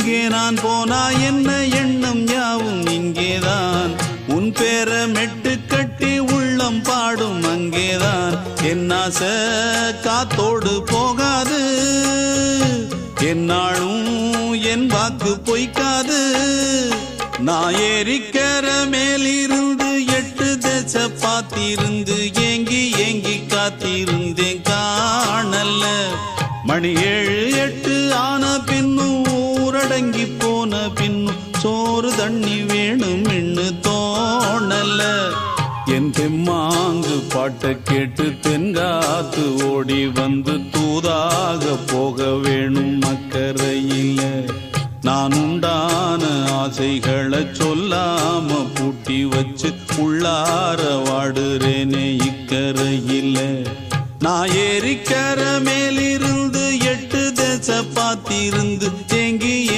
எங்கே நான் போனா என்ன எண்ணம் யாவும் இங்கேதான் உன் பேர மெட்டு கட்டி உள்ளம் பாடும் அங்கேதான் என் ஆசை காத்தோடு போகாது என்னாலும் என் வாக்கு பொய்க்காது நான் ஏறிக்கர மேலிருந்து 8 தேச பார்த்திருந்து ஏங்கி ஏங்கி காத்திருந்தேன் காணல்ல மணி 7 8 ஆன பின்னும் ஊரடங்கி போன பின்னும் சோறு தண்ணி வேணும் என்று தோணல்ல என் தெம்மாங்கு பாட்டை கேட்டு தென்காத்து ஓடி வந்து தூதாக போக வேணும் அக்கறையில் நான் உண்டான ஆசைகளை சொல்லாம பூட்டி வச்சு உள்ளார வாடுறேனே இக்கரையில் நான் ஏறிக்கர மேலிருந்து 8 தேச பார்த்திருந்து ஏங்கி